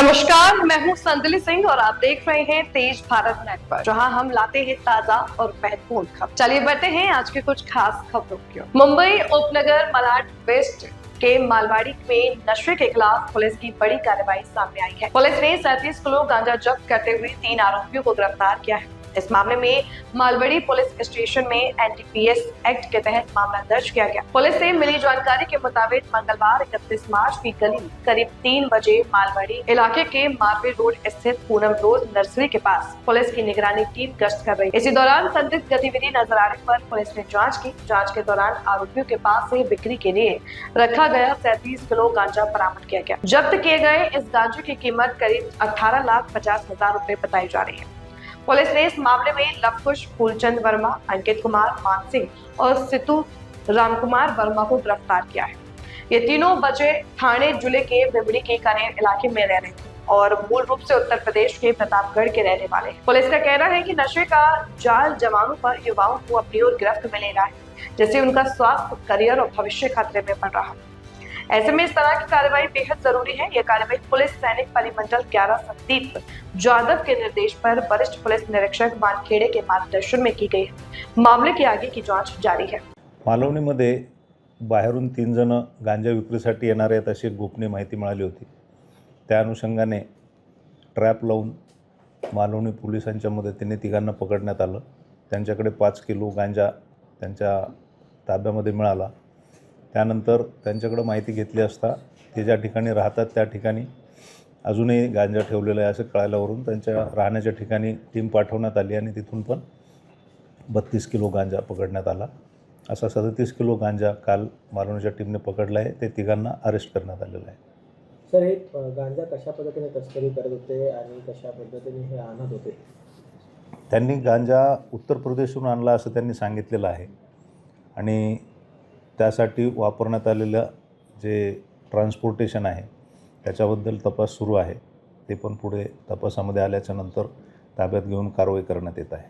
नमस्कार, मैं हूं संदली सिंह और आप देख रहे हैं तेज भारत नेटवर्क, जहां हम लाते हैं ताजा और महत्वपूर्ण खबर। चलिए बढ़ते हैं आज के कुछ खास खबरों की ओर। मुंबई उपनगर मलाड वेस्ट के मालवाड़ी में नशे के खिलाफ पुलिस की बड़ी कार्रवाई सामने आई है। पुलिस ने 37 किलो गांजा जब्त करते हुए 3 आरोपियों को गिरफ्तार किया है। इस मामले में मालवाड़ी पुलिस स्टेशन में एनडीपीएस एक्ट के तहत मामला दर्ज किया गया। पुलिस से मिली जानकारी के मुताबिक मंगलवार 31 मार्च की गली करीब 3 बजे मालवाड़ी इलाके के मारवे रोड स्थित पूनम रोज नर्सरी के पास पुलिस की निगरानी टीम गश्त कर रही। इसी दौरान संदिग्ध गतिविधि नजर आने पर पुलिस ने जांच की। जांच के दौरान आरोपियों के पास से बिक्री के लिए रखा गया 37 किलो गांजा बरामद किया गया। जब्त किए गए इस गांजे की कीमत करीब 18,50,000 रुपए बताई जा रही है। पुलिस ने इस मामले में लवकुश फूलचंद वर्मा, अंकित कुमार मानसिंह और सितु रामकुमार वर्मा को गिरफ्तार किया है। ये तीनों बजे थाने जिले के बिबड़ी के कनेर इलाके में रह रहे थे और मूल रूप से उत्तर प्रदेश के प्रतापगढ़ के रहने वाले। पुलिस का कहना है कि नशे का जाल जमानों पर युवाओं को अपनी ओर गिरफ्त में ले रहा है, जिससे उनका स्वास्थ्य, करियर और भविष्य खतरे में पड़ रहा है। ऐसे में इस तरह की कार्रवाई बेहद जरूरी है। यह कार्रवाई पुलिस सैनिक परिमंडल 11 संदीप जाधव के निर्देश पर वरिष्ठ पुलिस निरीक्षक वानखेड़े के मार्गदर्शन में की गई है। मामले की आगे की जांच जारी है। मालवणीमध्ये बाहेरून 3 जण गांजा विक्रीसाठी येणार आहेत अशी गोपनीय माहिती मिळाली होती। त्या अनुषंगाने ट्रॅप लावून मालवणी पोलिसांच्या मदतीने तिघांना पकडण्यात आलं। त्यांच्याकडे 5 किलो गांजा त्यांच्या ताब्यामध्ये मिळाला। त्यानंतर त्यांच्याकडे माहिती घेतली असता ते ज्या ठिकाणी राहतात त्या ठिकाणी अजूनही गांजा ठेवलेला आहे असं कळाल्यावरून त्यांच्या राहण्याच्या ठिकाणी टीम पाठवण्यात आली आणि तिथून पण 32 किलो गांजा पकडण्यात आला। असा 37 किलो गांजा काल मालवणीच्या टीमने पकडला आहे। ते तिघांना अरेस्ट करण्यात आलेलं आहे। सर, हे गांजा कशा पद्धतीने तस्करी करत होते आणि कशा पद्धतीने हे आणत होते? त्यांनी गांजा उत्तर प्रदेशहून आणला असं त्यांनी सांगितलेलं आहे आणि त्यासाठी वापरण्यात आलेलं जे ट्रान्सपोर्टेशन आहे त्याच्याबद्दल तपास सुरू आहे। ते पण पुढे तपासामध्ये आल्याच्या नंतर ताब्यात घेऊन कारवाई करण्यात येत आहे।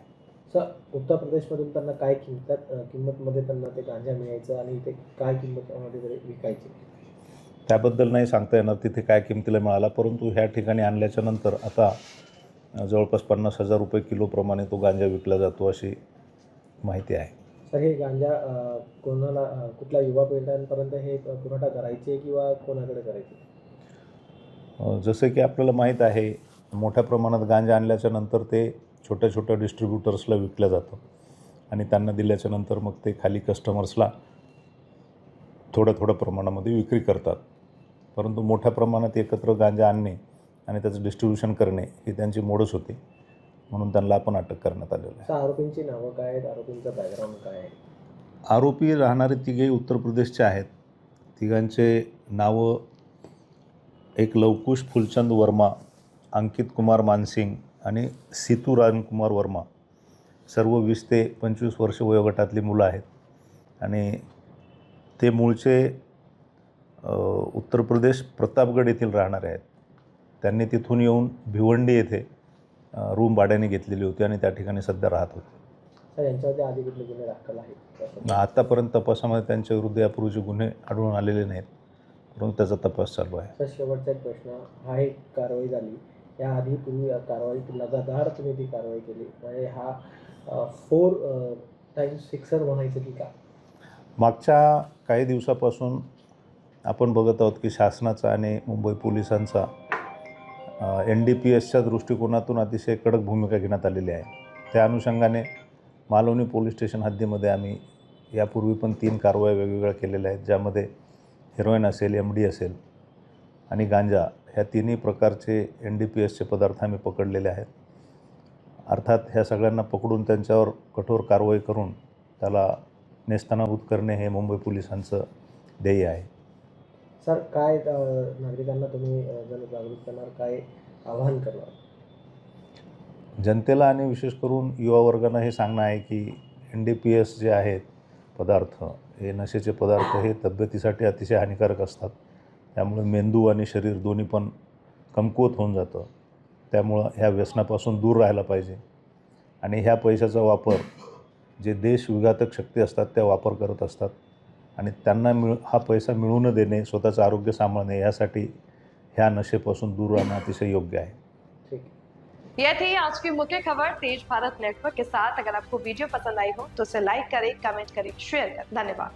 सर, उत्तर प्रदेशमधून त्यांना काय किंमतमध्ये त्यांना ते गांजा मिळायचं आणि ते काय किंमतमध्ये विकायचे त्याबद्दल नाही सांगता येणार तिथे काय किमतीला मिळाला, परंतु ह्या ठिकाणी आणल्याच्या नंतर आता जवळपास 50,000 रुपये किलोप्रमाणे तो गांजा विकला जातो अशी माहिती आहे। सर, हे गांजा कोणाला, कुठल्या युवा पिढ्यांपर्यंत हे पुरवठा करायचे किंवा कोणाकडे करायचे? जसे की आपल्याला माहीत आहे मोठ्या प्रमाणात गांजा आणल्याच्या नंतर ते छोट्या छोट्या डिस्ट्रीब्युटर्सला विकलं जातं आणि त्यांना दिल्याच्या नंतर मग ते खाली कस्टमर्सला थोड्या थोड्या प्रमाणामध्ये विक्री करतात। परंतु मोठ्या प्रमाणात एकत्र गांजा आणणे आणि त्याचं डिस्ट्रीब्युशन करणे ही त्यांची मोडच होती, म्हणून त्यांना आपण अटक करण्यात आलेलं आहे। आरोपींची नावं काय आहेत? आरोपींचं बॅकग्राऊंड काय आहे? आरोपी राहणारे तिघे उत्तर प्रदेशचे आहेत। तिघांचे नावं एक लवकुश फुलचंद वर्मा, अंकित कुमार मानसिंग आणि सितू रामकुमार वर्मा, सर्व 20 ते 25 वर्ष वयोगटातली मुलं आहेत आणि ते मूळचे उत्तर प्रदेश प्रतापगड येथील राहणारे आहेत। त्यांनी तिथून येऊन भिवंडी येथे रूम भाड्याने घेतलेली होती आणि त्या ठिकाणी सध्या राहत होते। सर, यांच्यावरती आधी कुठले गुन्हे दाखल आहेत? आतापर्यंत तपासामध्ये त्यांच्या विरुद्ध यापूर्वीचे गुन्हे आढळून आलेले नाहीत, परंतु त्याचा तपास चालू आहे। सर, शेवटचा एक प्रश्न, हा एक कारवाई झाली, या आधी पूर्वी कारवाई लगातार तुम्ही ती कारवाई केली, म्हणजे हा 4 टाइम्स फिक्सर म्हणायचं की का? मागच्या काही दिवसापासून आपण बघत आहोत की शासनाचा आणि मुंबई पोलिसांचा NDPSच्या दृष्टिकोनातून अतिशय कडक भूमिका घेण्यात आलेली आहे। त्या अनुषंगाने मालवणी पोलीस स्टेशन हद्दीमध्ये आम्ही यापूर्वी पण 3 कारवाया वेगवेगळ्या केलेल्या आहेत, ज्यामध्ये हेरोईन असेल, MD असेल आणि गांजा ह्या तिन्ही प्रकारचे NDPSचे पदार्थ आम्ही पकडलेले आहेत। अर्थात ह्या सगळ्यांना पकडून त्यांच्यावर कठोर कारवाई करून त्याला नेस्तनाबूत करणे हे मुंबई पोलिसांचं ध्येय आहे। सर, काय नागरिकांना तुम्ही जनजागृत करणार, काय आवाहन करणार? जनतेला आणि विशेष करून युवा वर्गांना हे सांगणं आहे की NDPS जे आहेत पदार्थ, हे नशेचे पदार्थ हे तब्येतीसाठी अतिशय हानिकारक असतात। त्यामुळे मेंदू आणि शरीर दोन्ही पण कमकुवत होऊन जातं। त्यामुळं ह्या व्यसनापासून दूर राहायला पाहिजे आणि ह्या पैशाचा वापर जे देशविघातक शक्ती असतात त्या वापर करत असतात आणि त्यांना हा पैसा मिळू न देणे, स्वतःचं आरोग्य सांभाळणे यासाठी ह्या नशेपासून दूर राहणं अतिशय योग्य आहे. ठीक है. यह थी आज की मुख्य खबर तेज भारत नेटवर्क के साथ। अगर आपको वीडियो पसंद आई हो तो उसे लाइक करें, कमेंट करें, शेयर करें। धन्यवाद।